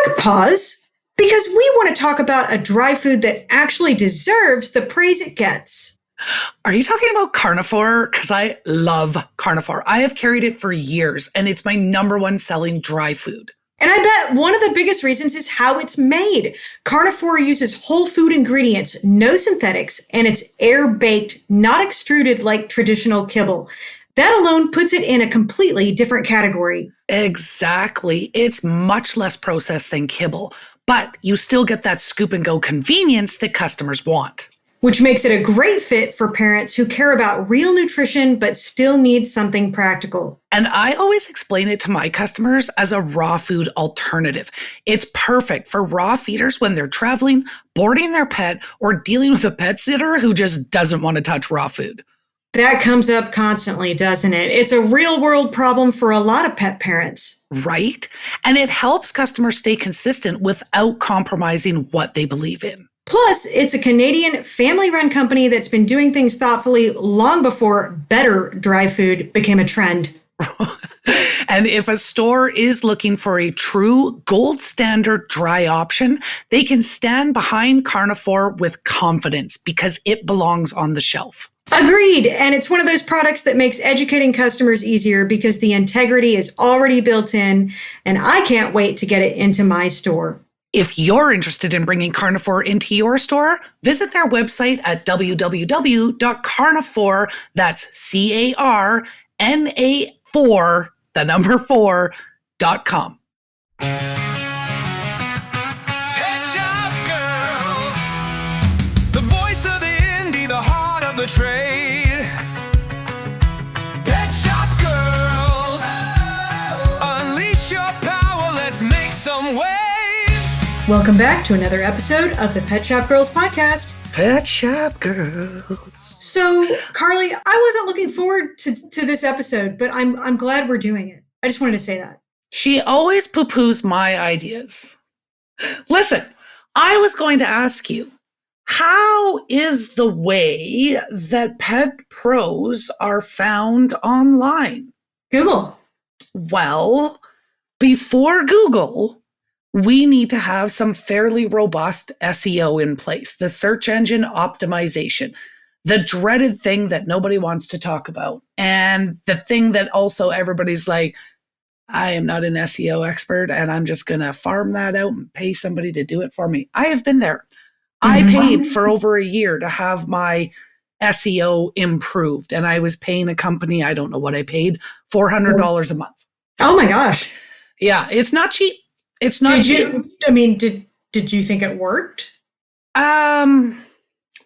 quick pause, because we want to talk about a dry food that actually deserves the praise it gets. Are you talking about carnivore? Because I love carnivore. I have carried it for years, and it's my number one selling dry food. And I bet one of the biggest reasons is how it's made. Carnivore uses whole food ingredients, no synthetics, and it's air-baked, not extruded like traditional kibble. That alone puts it in a completely different category. Exactly. It's much less processed than kibble, but you still get that scoop and go convenience that customers want. Which makes it a great fit for parents who care about real nutrition but still need something practical. And I always explain it to my customers as a raw food alternative. It's perfect for raw feeders when they're traveling, boarding their pet, or dealing with a pet sitter who just doesn't want to touch raw food. That comes up constantly, doesn't it? It's a real world problem for a lot of pet parents. Right? And it helps customers stay consistent without compromising what they believe in. Plus, it's a Canadian family-run company that's been doing things thoughtfully long before better dry food became a trend. And if a store is looking for a true gold standard dry option, they can stand behind carnivore with confidence because it belongs on the shelf. Agreed. And it's one of those products that makes educating customers easier because the integrity is already built in, and I can't wait to get it into my store. If you're interested in bringing carnivore into your store, visit their website at www.carnivore, that's CARNA4, the number 4.com. Pet Shop Girls, the voice of the indie, the heart of the trade. Pet Shop Girls, unleash your power, let's make some waves. Welcome back to another episode of the Pet Shop Girls podcast. Pet Shop Girls. So, Carly, I wasn't looking forward to this episode, but I'm glad we're doing it. I just wanted to say that. She always poo-poos my ideas. Listen, I was going to ask you, how is the way that pet pros are found online? Google. Well, before Google, we need to have some fairly robust SEO in place, the search engine optimization, the dreaded thing that nobody wants to talk about. And the thing that also everybody's like, I am not an SEO expert and I'm just going to farm that out and pay somebody to do it for me. I have been there. I paid for over a year to have my SEO improved, and I was paying a company, I don't know what I paid, $400 a month. Oh my gosh. Yeah, it's not cheap. It's not cheap. Did you think it worked? Well,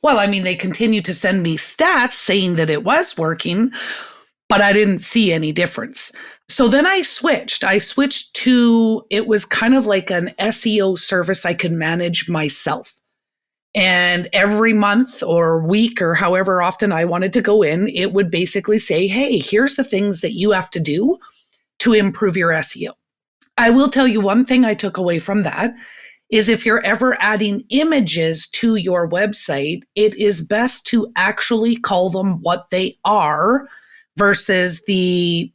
I mean, they continued to send me stats saying that it was working, but I didn't see any difference. So then I switched. To, it was kind of like an SEO service I could manage myself. And every month or week or however often I wanted to go in, it would basically say, hey, here's the things that you have to do to improve your SEO. I will tell you one thing I took away from that is if you're ever adding images to your website, it is best to actually call them what they are versus the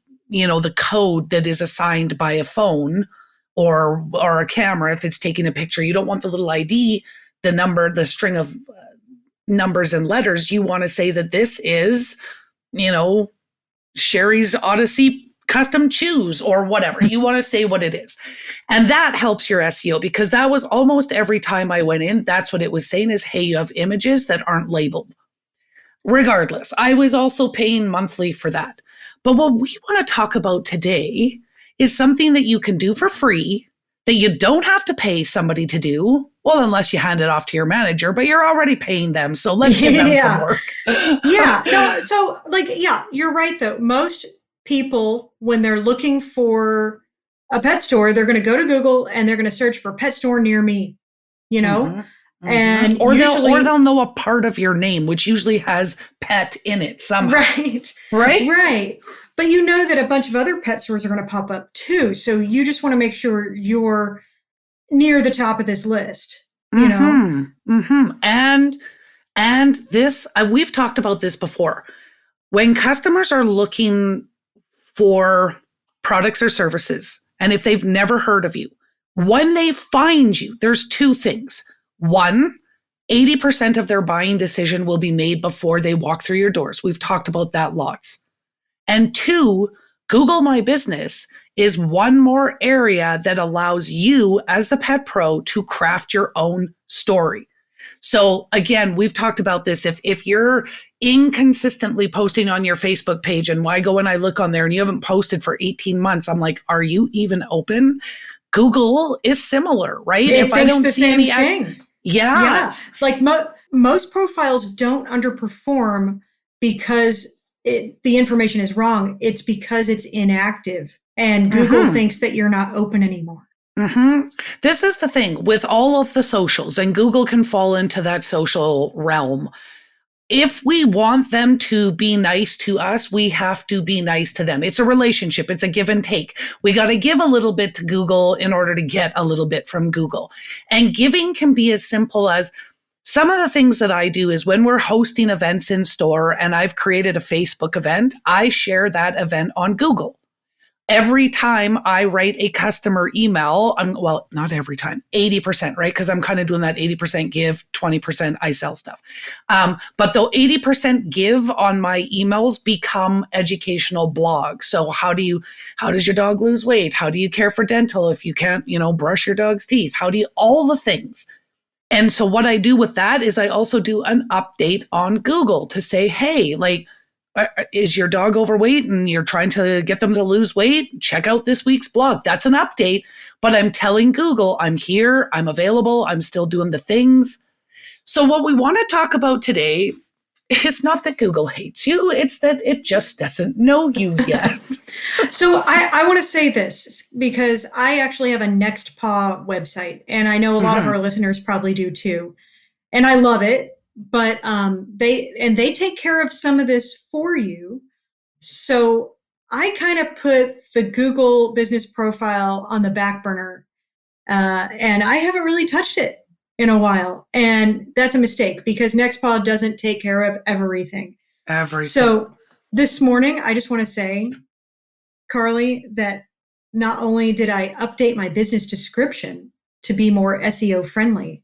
code that is assigned by a phone or a camera. If it's taking a picture, you don't want the little ID, the number, the string of numbers and letters. You want to say that this is, Sherry's Odyssey custom chews or whatever. You want to say what it is. And that helps your SEO because that was almost every time I went in. That's what it was saying is, hey, you have images that aren't labeled. Regardless, I was also paying monthly for that. But what we want to talk about today is something that you can do for free that you don't have to pay somebody to do. Well, unless you hand it off to your manager, but you're already paying them. So let's give them some work. You're right though. Most people, when they're looking for a pet store, they're going to go to Google and they're going to search for pet store near me, and they'll know a part of your name, which usually has pet in it somehow. Right. But you know that a bunch of other pet stores are going to pop up too. So you just want to make sure you're near the top of this list, And this, we've talked about this before. When customers are looking for products or services, and if they've never heard of you, When they find you, there's two things. One, 80% of their buying decision will be made before they walk through your doors. We've talked about that lots. And two, Google My Business is one more area that allows you as the pet pro to craft your own story. So again, we've talked about this. If you're inconsistently posting on your Facebook page, and why go and I look on there and you haven't posted for 18 months, I'm like, are you even open? Google is similar, right? It thinks the same thing. Yeah. Like most profiles don't underperform because the information is wrong. It's because it's inactive and Google thinks that you're not open anymore. This is the thing with all of the socials, and Google can fall into that social realm. If we want them to be nice to us, we have to be nice to them. It's a relationship. It's a give and take. We got to give a little bit to Google in order to get a little bit from Google. And giving can be as simple as some of the things that I do is when we're hosting events in store and I've created a Facebook event, I share that event on Google. Every time I write a customer email, well, not every time, 80%, right? Because I'm kind of doing that 80% give, 20% I sell stuff. But though 80% give on my emails become educational blogs. So how does your dog lose weight? How do you care for dental if you can't, brush your dog's teeth? All the things. And so what I do with that is I also do an update on Google to say, hey, is your dog overweight and you're trying to get them to lose weight? Check out this week's blog. That's an update, but I'm telling Google I'm here, I'm available, I'm still doing the things. So what we want to talk about today is not that Google hates you, it's that it just doesn't know you yet. So I want to say this because I actually have a NextPaw website, and I know a lot of our listeners probably do too. And I love it. But they take care of some of this for you. So I kind of put the Google business profile on the back burner, and I haven't really touched it in a while. And that's a mistake because NextPod doesn't take care of everything. So this morning, I just want to say, Carly, that not only did I update my business description to be more SEO friendly,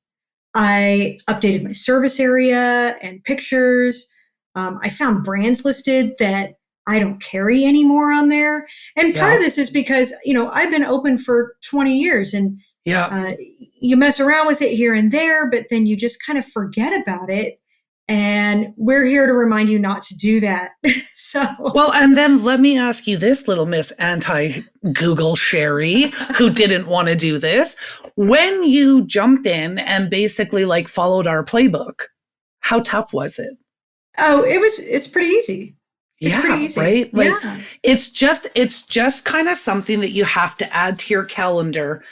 I updated my service area and pictures. I found brands listed that I don't carry anymore on there. And part of this is because, I've been open for 20 years and you mess around with it here and there, but then you just kind of forget about it. And we're here to remind you not to do that. Well, and then let me ask you this, little Miss Anti-Google Sherry, who didn't want to do this. When you jumped in and basically followed our playbook, how tough was it? Oh, it's pretty easy. It's pretty easy. Right? It's just kind of something that you have to add to your calendar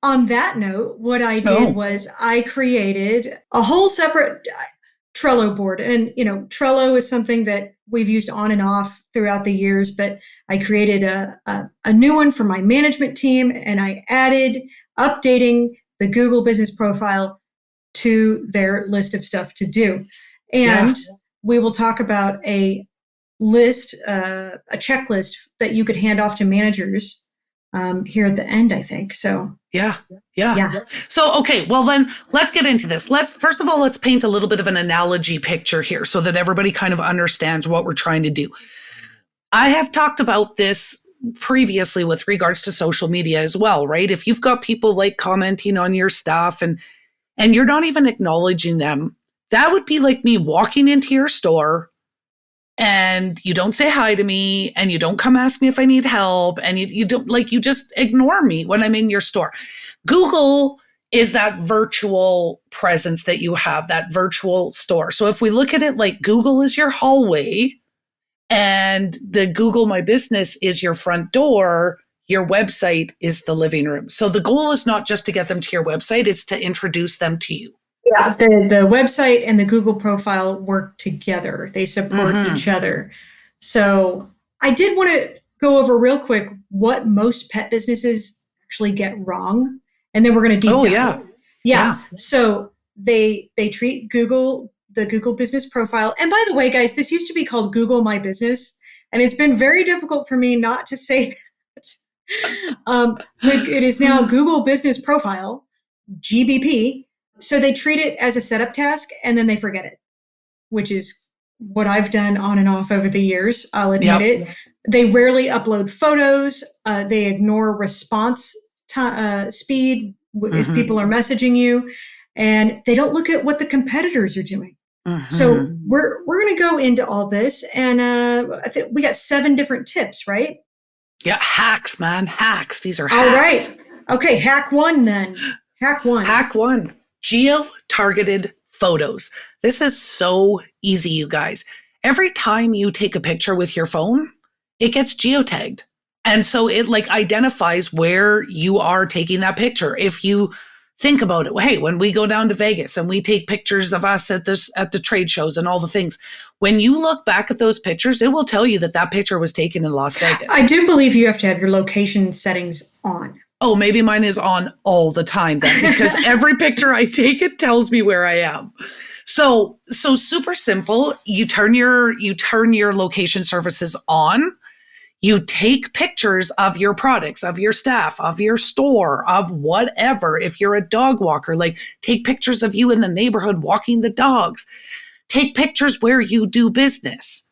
on that note, what I did was I created a whole separate Trello board. And, Trello is something that we've used on and off throughout the years, but I created a new one for my management team, and I added updating the Google business profile to their list of stuff to do. And we will talk about a list, a checklist that you could hand off to managers here at the end, I think. So Yeah. So, okay, well then let's get into this. First of all, let's paint a little bit of an analogy picture here so that everybody kind of understands what we're trying to do. I have talked about this previously with regards to social media as well, right? If you've got people commenting on your stuff and you're not even acknowledging them, that would be like me walking into your store and you don't say hi to me and you don't come ask me if I need help and you don't you just ignore me when I'm in your store. Google is that virtual presence that you have, that virtual store. So if we look at it like Google is your hallway and the Google My Business is your front door, your website is the living room. So the goal is not just to get them to your website, it's to introduce them to you. Yeah, the website and the Google profile work together. They support each other. So I did want to go over real quick what most pet businesses actually get wrong. And then we're going to deep dive. Yeah. So they treat the Google business profile. And by the way, guys, this used to be called Google My Business. And it's been very difficult for me not to say that It is now Google Business Profile, GBP. So they treat it as a setup task and then they forget it, which is what I've done on and off over the years. I'll admit it. They rarely upload photos. They ignore response speed if people are messaging you, and they don't look at what the competitors are doing. So we're going to go into all this, and I think we got 7 different tips, right? Yeah, hacks, man, hacks. These are hacks. All right. Okay, hack 1 then. Hack 1. Hack 1. Geo-targeted photos. This is so easy, you guys. Every time you take a picture with your phone, it gets geotagged. And so it like identifies where you are taking that picture. If you think about it, hey, when we go down to Vegas and we take pictures of us at the trade shows and all the things, when you look back at those pictures, it will tell you that that picture was taken in Las Vegas. I do believe you have to have your location settings on. Oh, maybe mine is on all the time then, because every picture I take, it tells me where I am. So super simple. You turn your location services on. You take pictures of your products, of your staff, of your store, of whatever. If you're a dog walker, like take pictures of you in the neighborhood walking the dogs. Take pictures where you do business.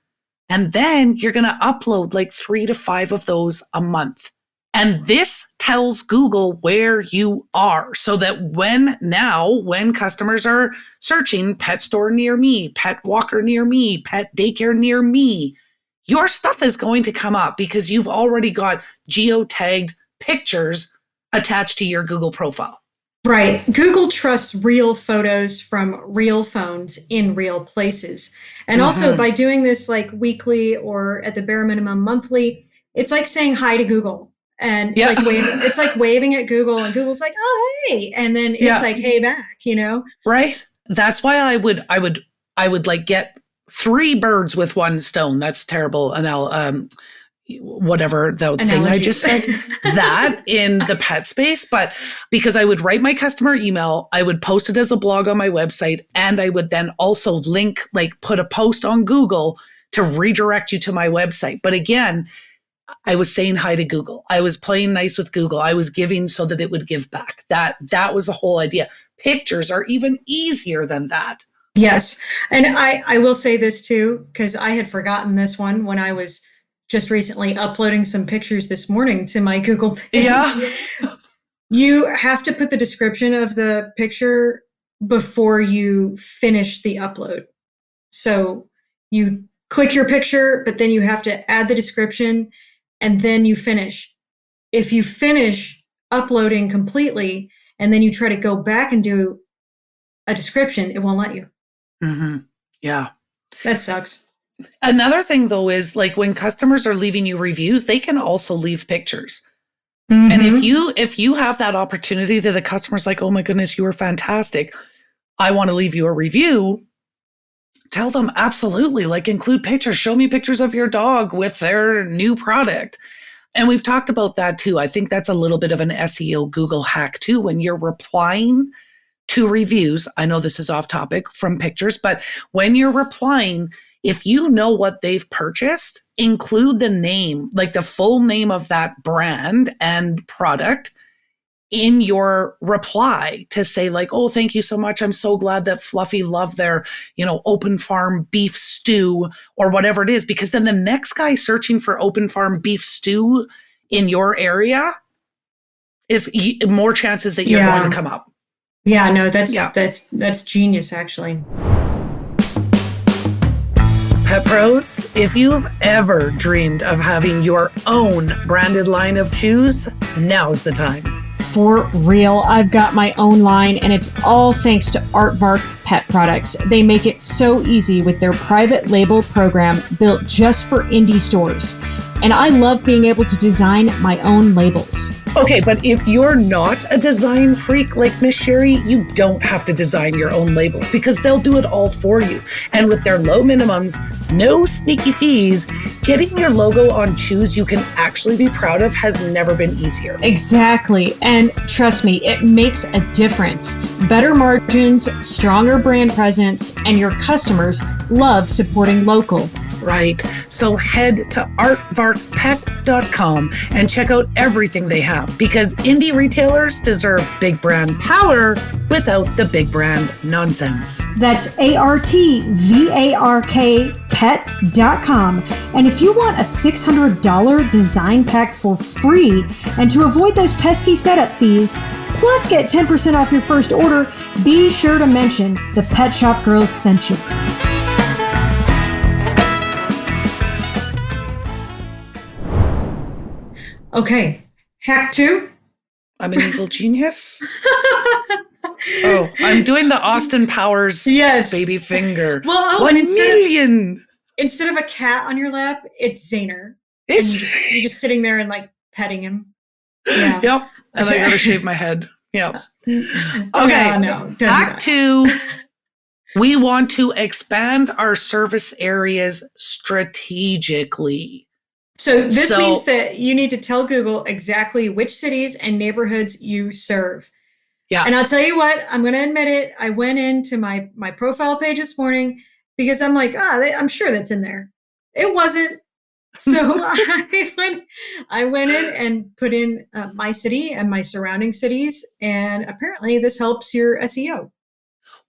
And then you're going to upload like 3 to 5 of those a month. And this tells Google where you are, so that when customers are searching pet store near me, pet walker near me, pet daycare near me, your stuff is going to come up because you've already got geotagged pictures attached to your Google profile. Right. Google trusts real photos from real phones in real places. And also by doing this like weekly or at the bare minimum monthly, it's like saying hi to Google. And like it's like waving at Google, and Google's like, oh, hey. And then it's like, hey back, you know? Right. That's why I would like get 3 birds with 1 stone. That's terrible. Whatever the thing I just said, that in the pet space. But because I would write my customer email, I would post it as a blog on my website, and I would then also link, like put a post on Google to redirect you to my website. But again, I was saying hi to Google. I was playing nice with Google. I was giving so that it would give back. That was the whole idea. Pictures are even easier than that. Yes. And I will say this too, because I had forgotten this one when I was just recently uploading some pictures this morning to my Google page. Yeah. You have to put the description of the picture before you finish the upload. So you click your picture, but then you have to add the description, and then you finish. If you finish uploading completely and then you try to go back and do a description, it won't let you. Yeah. That sucks. Another thing though is like when customers are leaving you reviews, they can also leave pictures. Mm-hmm. And if you have that opportunity that a customer's like, oh my goodness, you were fantastic, I want to leave you a review, tell them absolutely, like include pictures, show me pictures of your dog with their new product. And we've talked about that too. I think that's a little bit of an SEO Google hack too. When you're replying to reviews, I know this is off topic from pictures, but when you're replying, if you know what they've purchased, include the name, like the full name of that brand and product in your reply to say like, oh, thank you so much. I'm so glad that Fluffy loved their, open farm beef stew or whatever it is, because then the next guy searching for open farm beef stew in your area is more chances that you're going to come up. Yeah, no, that's genius actually. Pet Pros, if you've ever dreamed of having your own branded line of chews, now's the time. For real, I've got my own line, and it's all thanks to Aardvark Pet Products. They make it so easy with their private label program built just for indie stores. And I love being able to design my own labels. Okay, but if you're not a design freak like Miss Sherry, you don't have to design your own labels because they'll do it all for you. And with their low minimums, no sneaky fees, getting your logo on shoes you can actually be proud of has never been easier. Exactly. And trust me, it makes a difference. Better margins, stronger brand presence, and your customers love supporting local. right. So head to aardvarkpet.com and check out everything they have, because indie retailers deserve big brand power without the big brand nonsense. That's ARTVARK pet.com. And if you want a $600 design pack for free and to avoid those pesky setup fees, plus get 10% off your first order, be sure to mention the Pet Shop Girls sent you. Okay, hack 2. I'm an evil genius. Oh, I'm doing the Austin Powers baby finger. Well, 1 million. Instead of a cat on your lap, it's Zaner. You're just sitting there and like petting him. Yeah. Yep. And I gotta shave my head. Yep. Okay. No, Hack 2. We want to expand our service areas strategically. So this means that you need to tell Google exactly which cities and neighborhoods you serve. Yeah. And I'll tell you what, I'm going to admit it. I went into my profile page this morning because I'm like, I'm sure that's in there. It wasn't. So I went in and put in my city and my surrounding cities. And apparently this helps your SEO.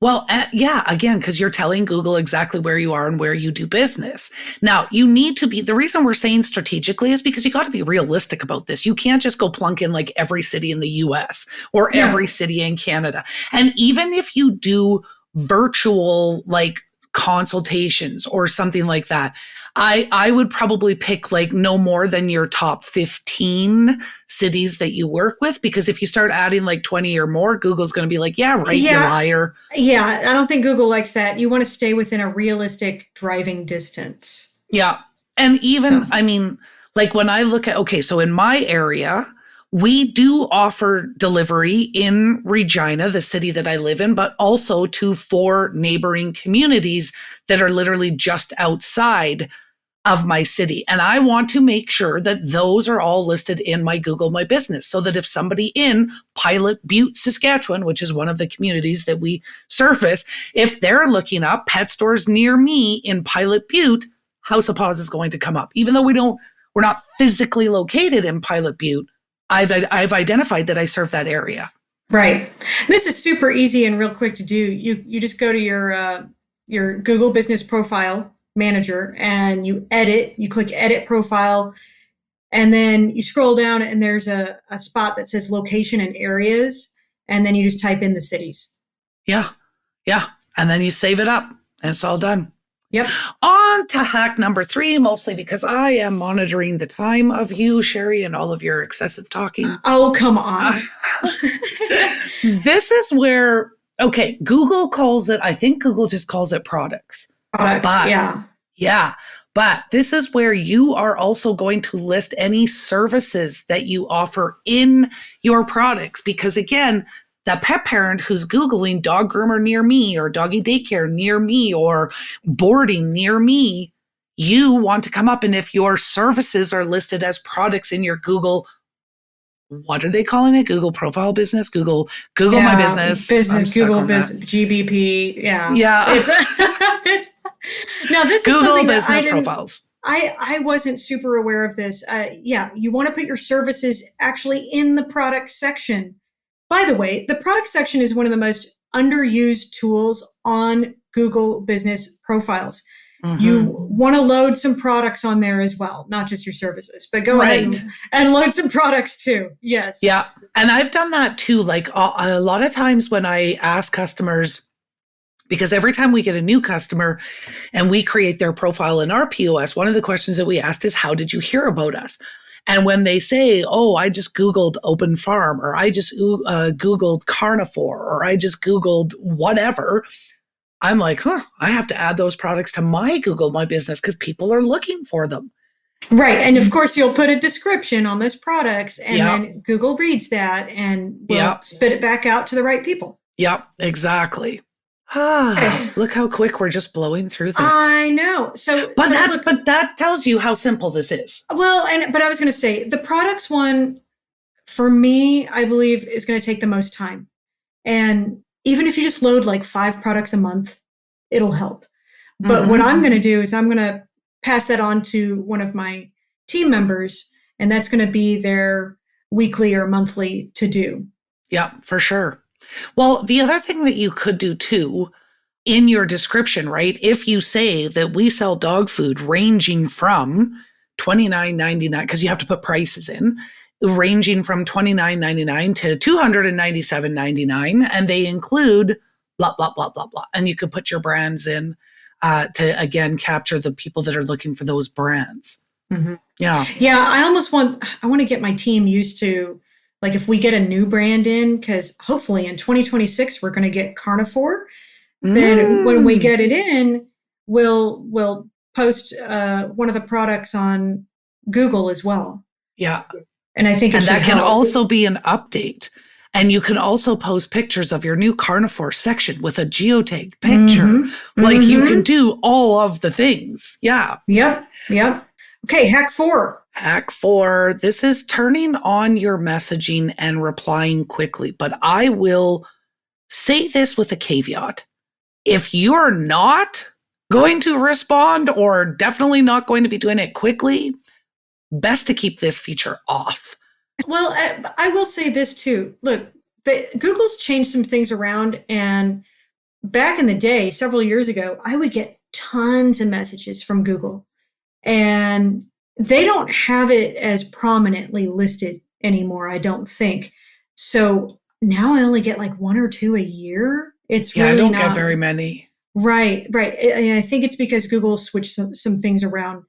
Well, yeah, again, because you're telling Google exactly where you are and where you do business. Now, you need to be, the reason we're saying strategically is because you got to be realistic about this. You can't just go plunk in like every city in the US or every city in Canada. And even if you do virtual like consultations or something like that, I would probably pick like no more than your top 15 cities that you work with, because if you start adding like 20 or more, Google's going to be like, you liar. Yeah, I don't think Google likes that. You want to stay within a realistic driving distance. Yeah. And even, I mean, like when I look at, okay, so in my area, we do offer delivery in Regina, the city that I live in, but also to 4 neighboring communities that are literally just outside of my city. And I want to make sure that those are all listed in my Google My Business, so that if somebody in Pilot Butte, Saskatchewan, which is one of the communities that we service, if they're looking up pet stores near me in Pilot Butte, House of Paws is going to come up. Even though we're not physically located in Pilot Butte, I've identified that I serve that area. Right. This is super easy and real quick to do. You just go to your Google Business Profile Manager and you click Edit Profile, and then you scroll down and there's a spot that says Location and Areas, and then you just type in the cities. Yeah. Yeah. And then you save it up and it's all done. Yep. On to hack number 3, mostly because I am monitoring the time of you, Sherry, and all of your excessive talking. Oh, come on. This is where, okay, Google calls it, I think Google just calls it products. Yeah. But this is where you are also going to list any services that you offer in your products. Because again, that pet parent who's Googling dog groomer near me or doggy daycare near me or boarding near me, you want to come up. And if your services are listed as products in your Google, what are they calling it? Google Profile Business? Google My Business. Google Business, GBP. Yeah. Yeah. It's now this Google is something Business that Profiles. I wasn't super aware of this. You want to put your services actually in the product section. By the way, the product section is one of the most underused tools on Google Business Profiles. Mm-hmm. You want to load some products on there as well, not just your services, but go ahead and load some products too. Yes. Yeah. And I've done that too. Like a lot of times when I ask customers, because every time we get a new customer and we create their profile in our POS, one of the questions that we asked is, how did you hear about us? And when they say, oh, I just Googled open farm, or I just Googled carnivore, or I just Googled whatever, I'm like, I have to add those products to my Google My Business because people are looking for them. Right. And of course, you'll put a description on those products, and then Google reads that and will spit it back out to the right people. Yep, exactly. Look how quick we're just blowing through this. I know. But that tells you how simple this is. Well, but I was going to say the products one for me, I believe is going to take the most time. And even if you just load like 5 products a month, it'll help. But what I'm going to do is I'm going to pass that on to one of my team members, and that's going to be their weekly or monthly to do. Yeah, for sure. Well, the other thing that you could do too in your description, right? If you say that we sell dog food ranging from $29.99, because you have to put prices in, ranging from $29.99 to $297.99, and they include blah, blah, blah, blah, blah. And you could put your brands in to, again, capture the people that are looking for those brands. Mm-hmm. Yeah. Yeah, I want to get my team used to, like, if we get a new brand in, because hopefully in 2026, we're going to get carnivore. Then when we get it in, we'll post one of the products on Google as well. Yeah. And I think and that can also be an update. And you can also post pictures of your new carnivore section with a geo-tagged picture. Mm-hmm. Like you can do all of the things. Yeah. Yep. Okay, hack 4. Hack 4. This is turning on your messaging and replying quickly. But I will say this with a caveat. If you're not going to respond or definitely not going to be doing it quickly, best to keep this feature off. Well, I will say this too. Look, Google's changed some things around, and back in the day, several years ago, I would get tons of messages from Google, and they don't have it as prominently listed anymore, I don't think. So now I only get like 1 or 2 a year. It's really I don't not get very many. Right. And I think it's because Google switched some things around.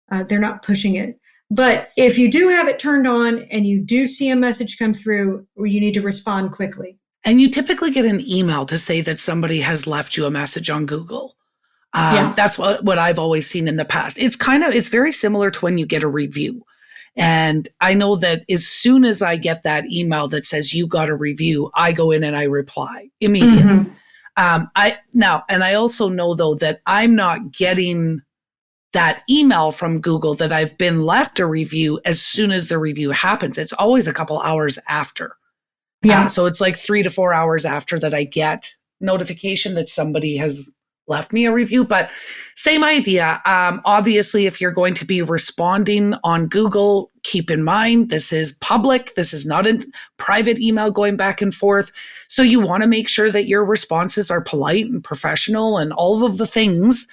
They're not pushing it. But if you do have it turned on and you do see a message come through, you need to respond quickly. And you typically get an email to say that somebody has left you a message on Google. That's what I've always seen in the past. It's very similar to when you get a review. And I know that as soon as I get that email that says you got a review, I go in and I reply immediately. Mm-hmm. I also know though that I'm not getting that email from Google that I've been left a review as soon as the review happens. It's always a couple hours after. Yeah. So it's like 3 to 4 hours after that I get notification that somebody has left me a review. But same idea. Obviously, if you're going to be responding on Google, keep in mind, this is public. This is not a private email going back and forth. So you want to make sure that your responses are polite and professional and all of the things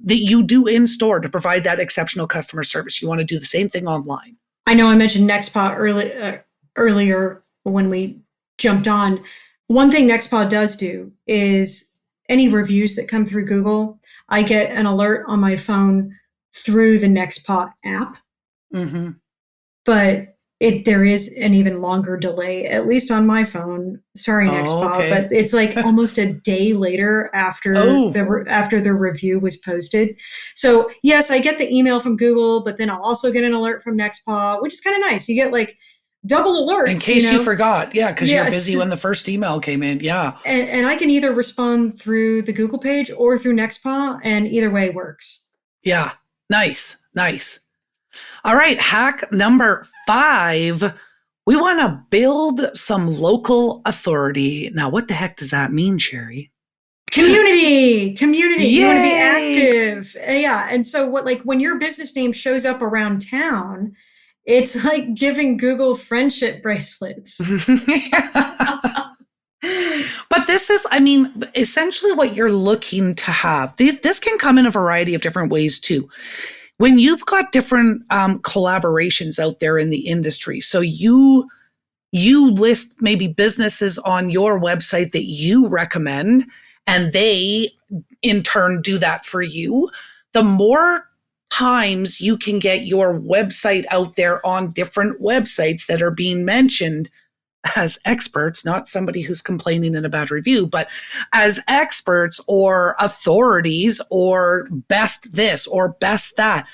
that you do in store to provide that exceptional customer service. You want to do the same thing online. I know I mentioned Nextpaw earlier when we jumped on. One thing Nextpaw does do is any reviews that come through Google, I get an alert on my phone through the Nextpaw app. Mm-hmm. But there is an even longer delay, at least on my phone. Sorry, Nextpaw, okay. but it's like almost a day later after the review was posted. So yes, I get the email from Google, but then I'll also get an alert from Nextpaw, which is kind of nice. You get like double alerts. In case you forgot. Yeah, because you're busy when the first email came in. Yeah. And I can either respond through the Google page or through Nextpaw, and either way works. Yeah. Nice. All right. Hack number 5. We want to build some local authority. Now, what the heck does that mean, Sherry? Community. Yay! You want to be active. Yeah. And so when your business name shows up around town, it's like giving Google friendship bracelets. But this is, essentially what you're looking to have. This can come in a variety of different ways too. When you've got different collaborations out there in the industry, so you list maybe businesses on your website that you recommend, and they in turn do that for you, the more times you can get your website out there on different websites that are being mentioned as experts, not somebody who's complaining in a bad review, but as experts or authorities or best this or best that,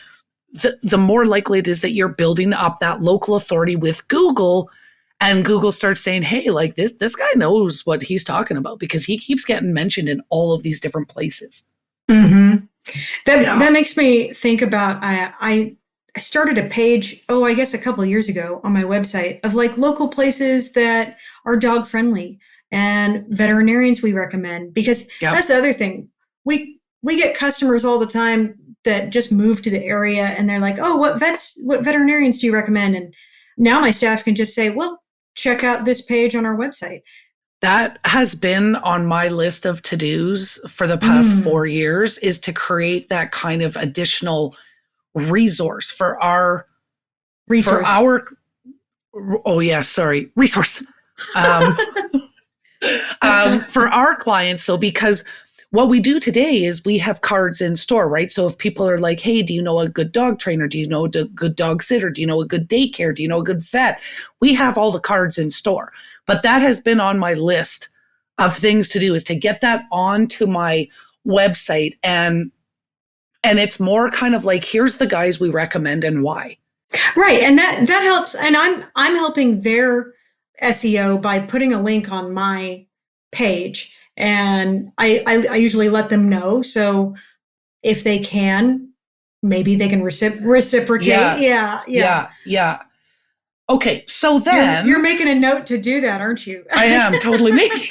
the more likely it is that you're building up that local authority with Google, and Google starts saying, hey, like this guy knows what he's talking about because he keeps getting mentioned in all of these different places. Mm-hmm. That makes me think about, I started a page, I guess a couple of years ago on my website of like local places that are dog friendly and veterinarians we recommend, because that's the other thing. we get customers all the time that just move to the area and they're like, oh, what veterinarians do you recommend? And now my staff can just say, well, check out this page on our website. That has been on my list of to-dos for the past 4 years, is to create that kind of additional resource for our resource. For our clients, though, because what we do today is we have cards in store, right? So if people are like, hey, do you know a good dog trainer? Do you know a good dog sitter? Do you know a good daycare? Do you know a good vet? We have all the cards in store. But that has been on my list of things to do, is to get that onto my website. And it's more kind of like, here's the guys we recommend and why. Right. And that helps. And I'm helping their SEO by putting a link on my page. And I usually let them know. So if they can, maybe they can reciprocate. Yes. Yeah. Okay. So then you're making a note to do that, aren't you? I am totally making.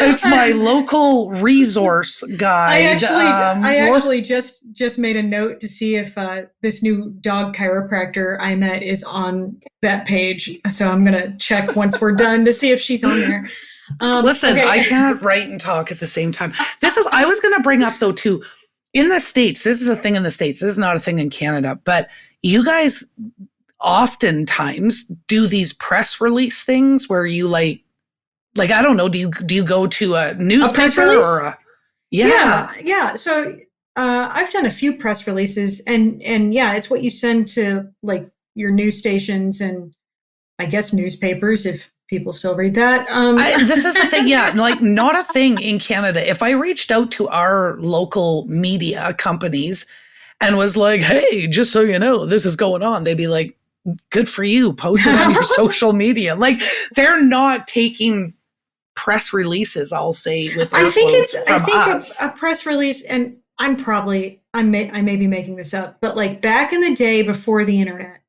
It's my local resource guide. I actually just made a note to see if this new dog chiropractor I met is on that page. So I'm going to check once we're done to see if she's on there. Listen, okay. I can't write and talk at the same time. I was going to bring up, though, too, in the States, this is a thing in the States. This is not a thing in Canada, but you guys oftentimes do these press release things where you like, I don't know, do you go to a newspaper press release? or Yeah. So I've done a few press releases, and yeah, it's what you send to like your news stations and I guess newspapers, if people still read that. This is the thing, like not a thing in Canada. If I reached out to our local media companies and was like, hey, just so you know, this is going on, they'd be like, good for you, post it on your social media. Like, they're not taking press releases, I'll say, with I think us. a press release, and I may be making this up, but like back in the day before the internet,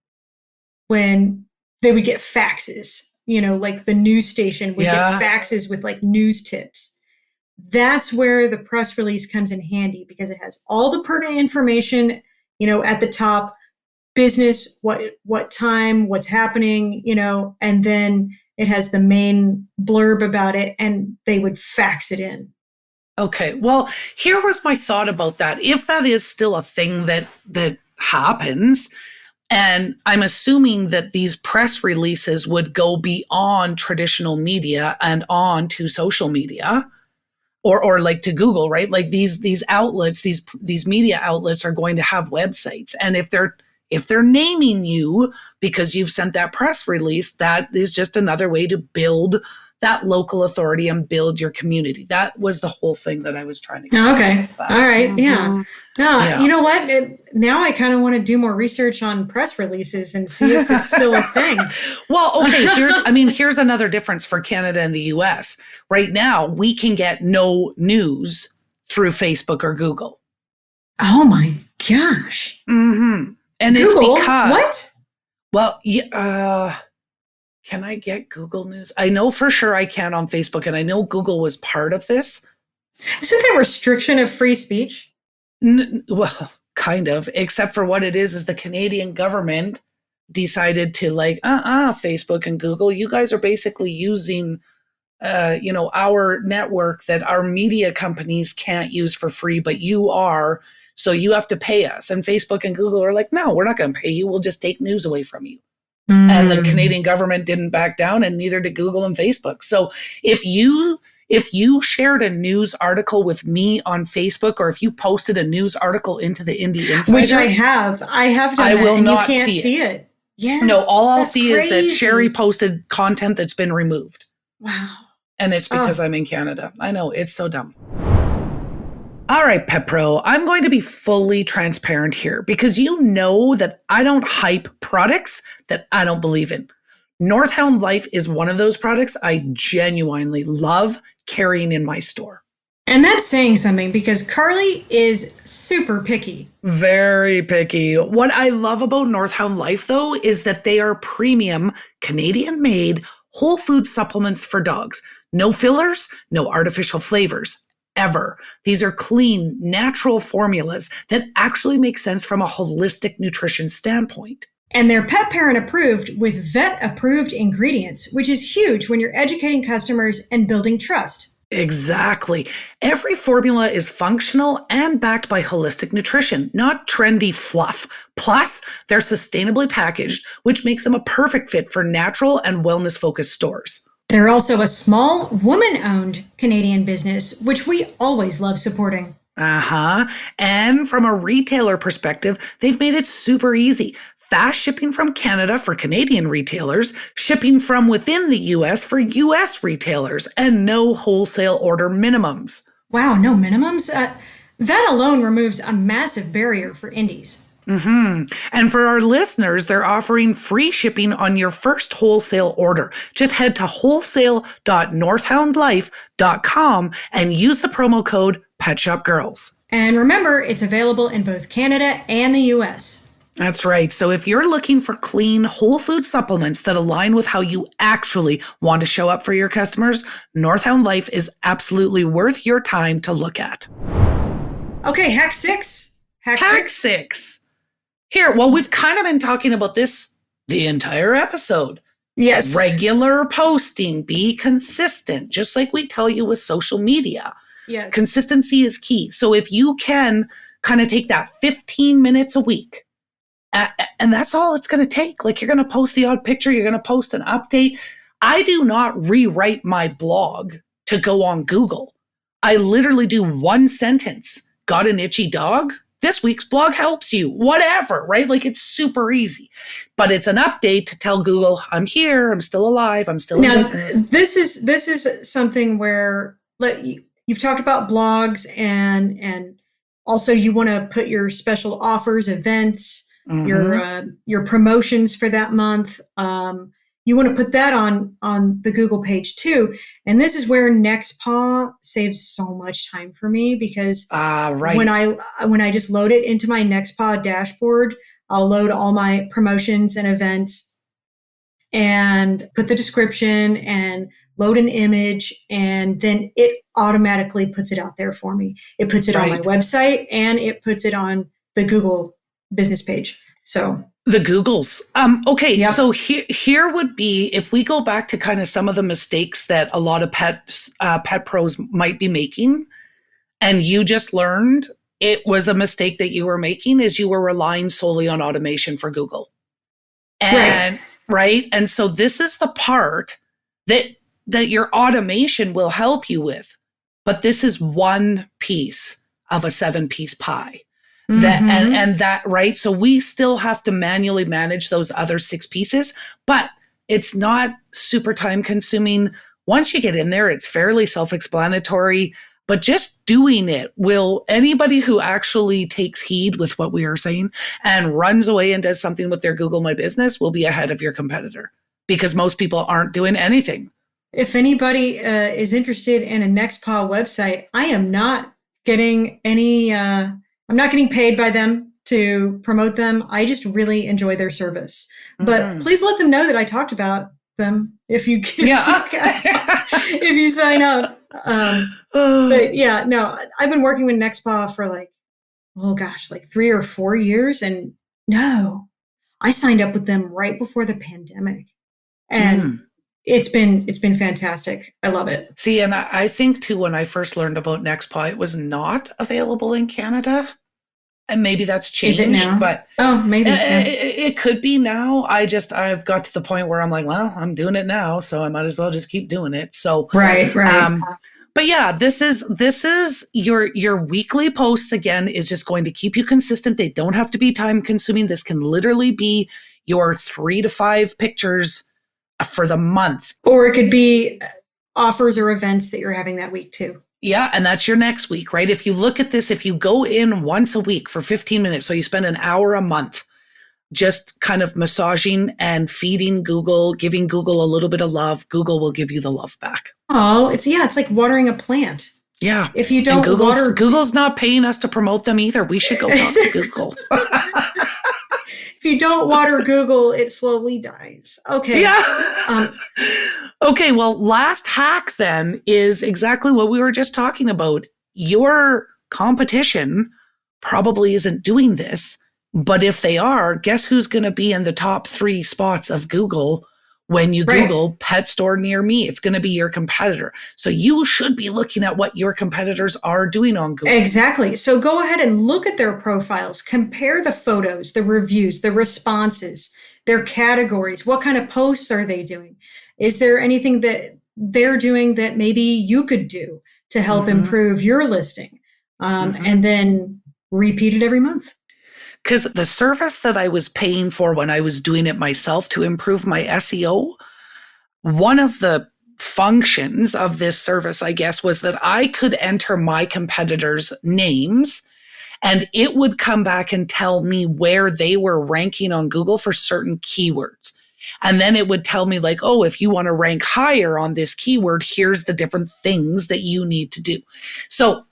when they would get faxes, like the news station would get faxes with like news tips. That's where the press release comes in handy, because it has all the pertinent information, at the top, business, what time, what's happening, and then it has the main blurb about it, and they would fax it in. Okay. Well, here was my thought about that. If that is still a thing that happens, and I'm assuming that these press releases would go beyond traditional media and on to social media, or like to Google, right? Like these outlets, these media outlets are going to have websites, and if they're naming you because you've sent that press release, that is just another way to build that local authority and build your community. That was the whole thing that I was trying to get. Okay. All right. Mm-hmm. Yeah. No, you know what? Now I kind of want to do more research on press releases and see if it's still a thing. Well, okay. Here's another difference for Canada and the US. Right now, we can get no news through Facebook or Google. Oh my gosh. Mm-hmm. And Google? It's because what? Well, can I get Google News? I know for sure I can on Facebook, and I know Google was part of this. Isn't that restriction of free speech? Well, kind of, except for what it is the Canadian government decided to Facebook and Google, you guys are basically using, our network that our media companies can't use for free, but you are. So you have to pay us. And Facebook and Google are like, no, we're not going to pay you. We'll just take news away from you. And the Canadian government didn't back down, and neither did Google and Facebook. So if you shared a news article with me on Facebook, or if you posted a news article into the Indie Insider, which I have done that, will and not you can't see it. Yeah. No, all I'll see crazy. is that Sherry posted content that's been removed. Wow. And it's because I'm in Canada. I know, it's so dumb. All right, Pet Pro, I'm going to be fully transparent here, because you know that I don't hype products that I don't believe in. Northhound Life is one of those products I genuinely love carrying in my store. And that's saying something, because Carly is super picky. Very picky. What I love about Northhound Life, though, is that they are premium, Canadian-made, whole food supplements for dogs. No fillers, no artificial flavors. ever. These are clean, natural formulas that actually make sense from a holistic nutrition standpoint. And they're pet parent approved with vet approved ingredients, which is huge when you're educating customers and building trust. Exactly. Every formula is functional and backed by holistic nutrition, not trendy fluff. Plus, they're sustainably packaged, which makes them a perfect fit for natural and wellness-focused stores. They're also a small, woman-owned Canadian business, which we always love supporting. And from a retailer perspective, they've made it super easy. Fast shipping from Canada for Canadian retailers, shipping from within the US for US retailers, and no wholesale order minimums. Wow, no minimums? That alone removes a massive barrier for indies. And for our listeners, they're offering free shipping on your first wholesale order. Just head to wholesale.northhoundlife.com and use the promo code PetShopGirls. And remember, it's available in both Canada and the US. That's right. So if you're looking for clean, whole food supplements that align with how you actually want to show up for your customers, Northhound Life is absolutely worth your time to look at. Okay, hack 6. Hack 6. Here, well, we've kind of been talking about this the entire episode. Yes. Regular posting, be consistent, just like we tell you with social media. Yes. Consistency is key. So if you can kind of take that 15 minutes a week, and that's all it's going to take. Like, you're going to post the odd picture, you're going to post an update. I do not rewrite my blog to go on Google. I literally do one sentence. Got an itchy dog? This week's blog helps you. Whatever, right? Like, it's super easy. But it's an update to tell Google, I'm here, I'm still alive, I'm still in business. This is something where you've talked about blogs and also you want to put your special offers, events, your promotions for that month. You want to put that on the Google page too. And this is where NextPaw saves so much time for me because when I just load it into my NextPaw dashboard, I'll load all my promotions and events and put the description and load an image, and then it automatically puts it out there for me. It puts it on my website and it puts it on the Google business page. So the Googles. Okay. Yep. So here would be, if we go back to kind of some of the mistakes that a lot of pet pros might be making, and you just learned it was a mistake that you were making, is you were relying solely on automation for Google. And right. And so this is the part that your automation will help you with, but this is one piece of a 7-piece pie. That, right? So we still have to manually manage those other 6 pieces, but it's not super time consuming. Once you get in there, it's fairly self-explanatory, but just doing it will, anybody who actually takes heed with what we are saying and runs away and does something with their Google My Business will be ahead of your competitor, because most people aren't doing anything. If anybody is interested in a NextPaw website, I am not getting any, I'm not getting paid by them to promote them. I just really enjoy their service. But please let them know that I talked about them if you if you sign up. But yeah, no, I've been working with NextPaw for like 3 or 4 years. And no, I signed up with them right before the pandemic. And it's been fantastic. I love it. See, and I think too, when I first learned about NextPaw, it was not available in Canada. And maybe that's changed. Is it now? But maybe. It could be now. I've got to the point where I'm like, well, I'm doing it now, so I might as well just keep doing it. So right. But yeah, this is your weekly posts, again, is just going to keep you consistent. They don't have to be time consuming. This can literally be your 3 to 5 pictures for the month. Or it could be offers or events that you're having that week too. Yeah, and that's your next week, right? If you look at this, if you go in once a week for 15 minutes, so you spend an hour a month just kind of massaging and feeding Google, giving Google a little bit of love, Google will give you the love back. Oh, it's like watering a plant. Yeah. If you don't Google's not paying us to promote them either. We should go talk to Google. If you don't water Google, it slowly dies. Okay. Yeah. Okay. Well, last hack then is exactly what we were just talking about. your competition probably isn't doing this. But if they are, guess who's going to be in the top 3 spots of Google when you Google pet store near me? It's going to be your competitor. So you should be looking at what your competitors are doing on Google. Exactly. So go ahead and look at their profiles, compare the photos, the reviews, the responses, their categories. What kind of posts are they doing? Is there anything that they're doing that maybe you could do to help improve your listing? And then repeat it every month. Because the service that I was paying for when I was doing it myself to improve my SEO, one of the functions of this service, I guess, was that I could enter my competitors' names and it would come back and tell me where they were ranking on Google for certain keywords. And then it would tell me like, oh, if you want to rank higher on this keyword, here's the different things that you need to do. So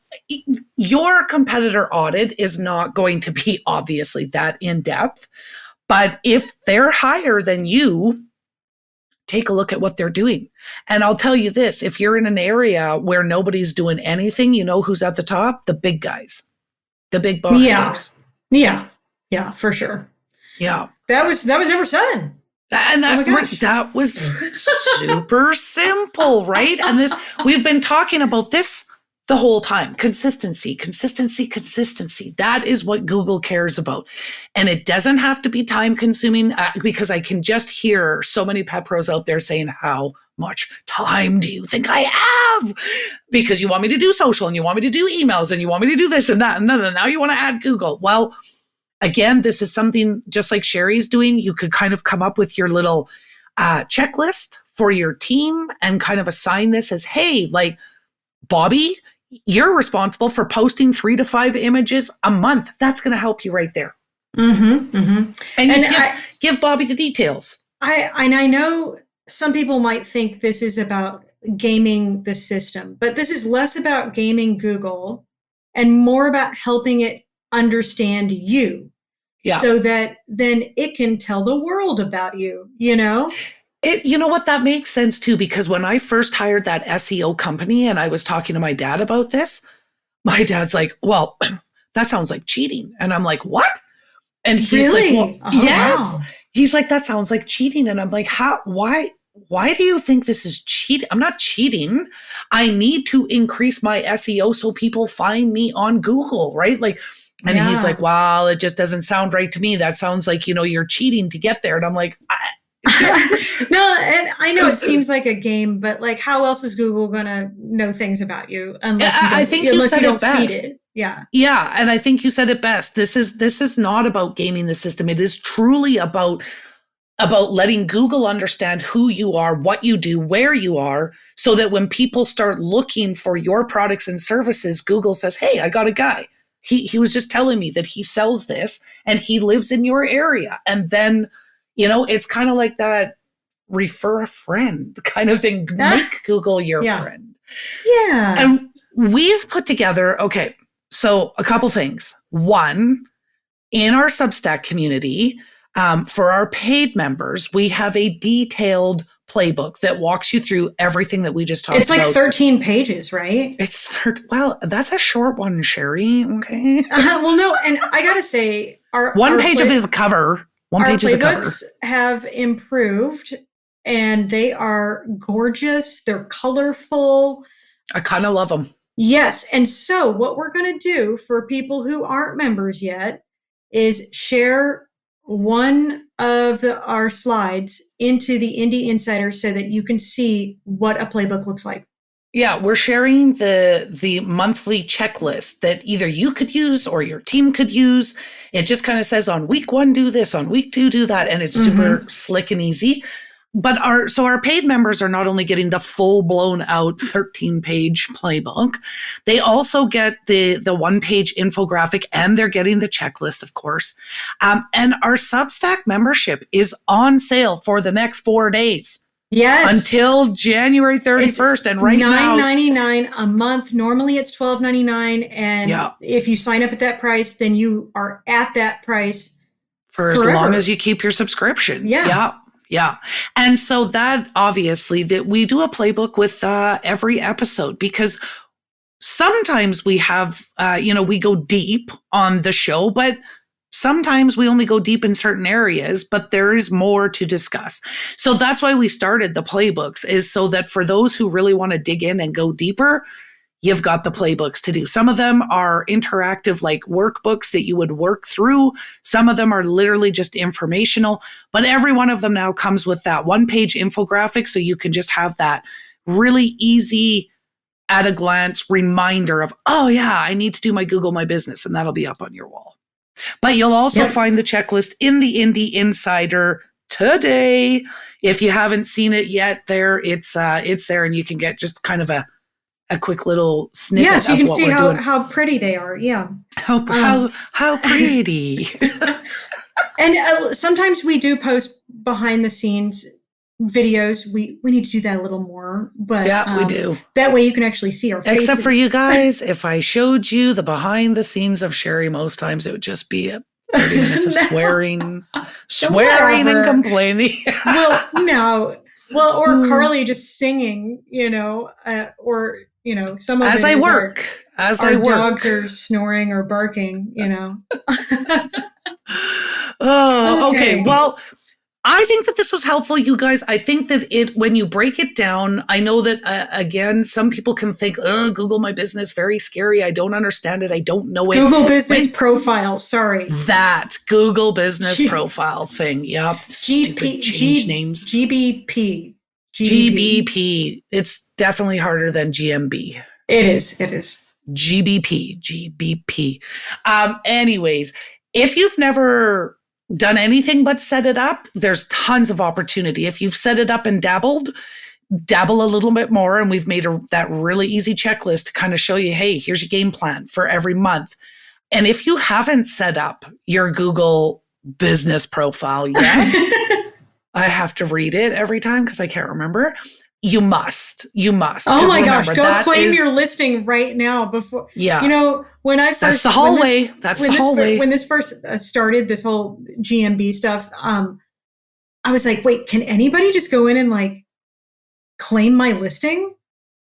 your competitor audit is not going to be obviously that in depth, but if they're higher than you, take a look at what they're doing. And I'll tell you this, if you're in an area where nobody's doing anything, you know who's at the top? The big guys, the big box stores. Yeah, for sure. Yeah. That was number 7. And that was super simple, right? And this, we've been talking about this the whole time. Consistency. That is what Google cares about. And it doesn't have to be time consuming because I can just hear so many pet pros out there saying, how much time do you think I have? Because you want me to do social and you want me to do emails and you want me to do this and that. And then now you want to add Google. Well, again, this is something just like Sherry's doing. You could kind of come up with your little checklist for your team and kind of assign this as, hey, like Bobby, you're responsible for posting 3 to 5 images a month. That's going to help you right there. And give Bobby the details. I know some people might think this is about gaming the system, but this is less about gaming Google and more about helping it understand you so that then it can tell the world about you, you know? You know what? That makes sense too, because when I first hired that SEO company and I was talking to my dad about this, my dad's like, well, that sounds like cheating. And I'm like, what? And he's like, well, yes. Wow. He's like, that sounds like cheating. And I'm like, why do you think this is cheating? I'm not cheating. I need to increase my SEO so people find me on Google, right? Like, and he's like, well, it just doesn't sound right to me. That sounds like, you're cheating to get there. And I'm like, no, and I know it seems like a game, but like, how else is Google going to know things about you unless you don't feed it? Yeah. Yeah. And I think you said it best. This is not about gaming the system. It is truly about letting Google understand who you are, what you do, where you are, so that when people start looking for your products and services, Google says, hey, I got a guy. He was just telling me that he sells this and he lives in your area. And then, it's kind of like that refer a friend kind of thing. Make Google your friend. Yeah. And we've put together, so a couple things. One, in our Substack community, for our paid members, we have a detailed playbook that walks you through everything that we just talked about. It's like 13 pages, right? Well, that's a short one, Sherry. Okay. Well, no, and I gotta say, our page of his cover. One page is a cover. Playbooks have improved, and they are gorgeous. They're colorful. I kind of love them. Yes, and so what we're going to do for people who aren't members yet is share one of our slides into the Indie Insider so that you can see what a playbook looks like. Yeah, we're sharing the monthly checklist that either you could use or your team could use. It just kind of says on week 1, do this, on week 2, do that. And it's super slick and easy. But our paid members are not only getting the full blown out 13-page playbook, they also get the 1-page infographic and they're getting the checklist, of course. And our Substack membership is on sale for the next 4 days. Yes. Until January 31st. And right now, $9.99 a month. Normally it's $12.99. And if you sign up at that price, then you are at that price for forever. As long as you keep your subscription. Yeah. And so that obviously that we do a playbook with every episode because sometimes we have, we go deep on the show, but sometimes we only go deep in certain areas, but there is more to discuss. So that's why we started the playbooks, is so that for those who really want to dig in and go deeper, you've got the playbooks to do. Some of them are interactive, like workbooks that you would work through. Some of them are literally just informational, but every one of them now comes with that one-page infographic, so you can just have that really easy, at a glance reminder of, oh yeah, I need to do my Google My Business, and that'll be up on your wall. But you'll also find the checklist in the Indie Insider today. If you haven't seen it yet, it's there, and you can get just kind of a quick little snippet. Yeah, so you can of what see we're doing. how pretty they are. Yeah. How pretty. And sometimes we do post behind the scenes videos. We need to do that a little more, but yeah, we do. That way you can actually see our faces. Except for you guys, if I showed you the behind the scenes of Sherry, most times it would just be 30 minutes of swearing and complaining. Or Carly just singing, or some of as it I is work. Our dogs are snoring or barking, Oh, okay. Well, I think that this was helpful, you guys. I think that when you break it down, I know that, again, some people can think, oh, Google My Business, very scary. I don't understand it. I don't know it. Google Business Profile, sorry. That Google Business Profile thing. Yep. Stupid change names. GBP. It's definitely harder than GMB. It is. GBP. Anyways, if you've never done anything but set it up, there's tons of opportunity. If you've set it up and dabble a little bit more, and we've made that really easy checklist to kind of show you, hey, here's your game plan for every month. And if you haven't set up your Google Business Profile yet, I have to read it every time because I can't remember. You must. Oh my gosh, go claim your listing right now before. Yeah. When I first. That's the hallway. When this first started, this whole GMB stuff, I was like, wait, can anybody just go in and claim my listing?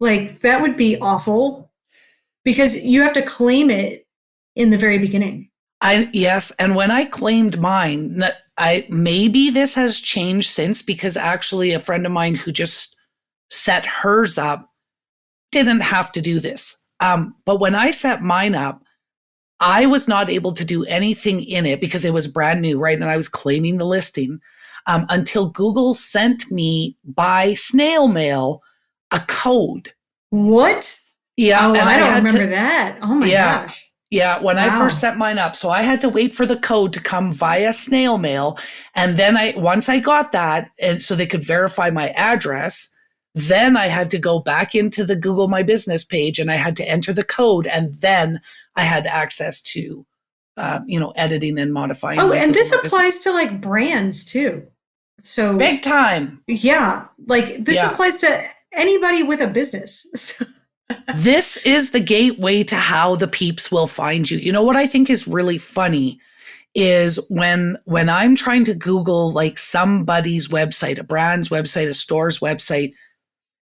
That would be awful because you have to claim it in the very beginning. Yes. And when I claimed mine, maybe this has changed since, because actually a friend of mine who just set hers up didn't have to do this. But when I set mine up, I was not able to do anything in it because it was brand new, right? And I was claiming the listing until Google sent me by snail mail a code. What? Yeah. Oh, I don't remember that. Oh my gosh. Yeah, when I first set mine up. So I had to wait for the code to come via snail mail. And then once I got that, and so they could verify my address, then I had to go back into the Google My Business page and I had to enter the code. And then I had access to, editing and modifying. Oh, and this applies to brands too. So big time. Yeah. This applies to anybody with a business. This is the gateway to how the peeps will find you. You know what I think is really funny is when I'm trying to Google somebody's website, a brand's website, a store's website,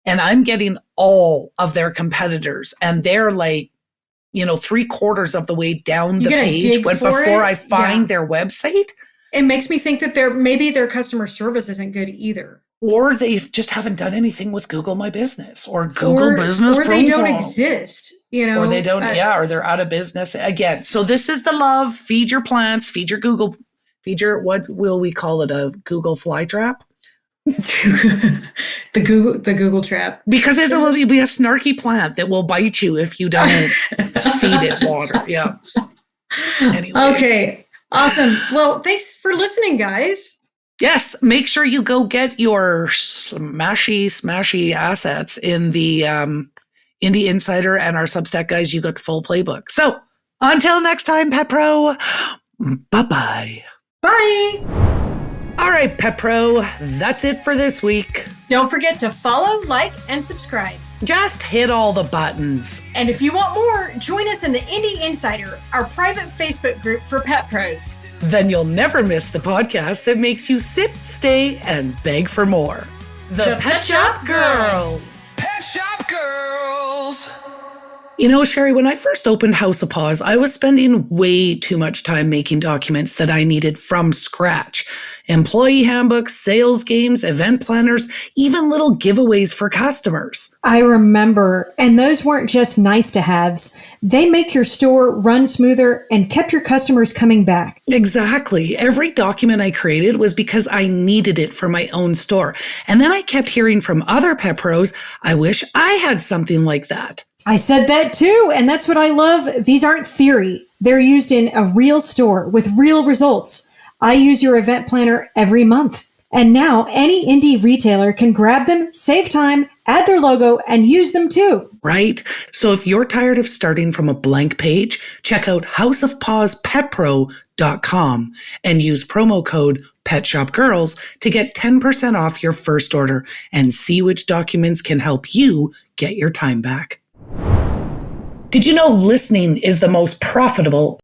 and I'm getting all of their competitors, and they're 3/4 of the way down the page before I find their website. It makes me think that maybe their customer service isn't good either. Or they just haven't done anything with Google My Business or Google Business Profile. Or they don't exist, Or they don't, or they're out of business. Again, so this is the love. Feed your plants, feed your Google, what will we call it? A Google fly trap? The Google trap. Because it will be a snarky plant that will bite you if you don't feed it water. Yeah. Anyways. Okay. Awesome. Well, thanks for listening, guys. Yes, make sure you go get your smashy assets in the Indie Insider and our Substack, guys. You got the full playbook. So until next time, Pet Pro, bye-bye. Bye. All right, Pet Pro, that's it for this week. Don't forget to follow, like, and subscribe. Just hit all the buttons. And if you want more, join us in the Indie Insider, our private Facebook group for pet pros. Then you'll never miss the podcast that makes you sit, stay, and beg for more. The Pet Shop Girls. Pet Shop Girls. You know, Sherry, when I first opened House of Paws, I was spending way too much time making documents that I needed from scratch. Employee handbooks, sales games, event planners, even little giveaways for customers. I remember, and those weren't just nice to haves. They make your store run smoother and kept your customers coming back. Exactly. Every document I created was because I needed it for my own store. And then I kept hearing from other pet pros, I wish I had something like that. I said that too, and that's what I love. These aren't theory. They're used in a real store with real results. I use your event planner every month. And now any indie retailer can grab them, save time, add their logo, and use them too. Right? So if you're tired of starting from a blank page, check out houseofpawspetpro.com and use promo code PetShopGirls to get 10% off your first order and see which documents can help you get your time back. Did you know listening is the most profitable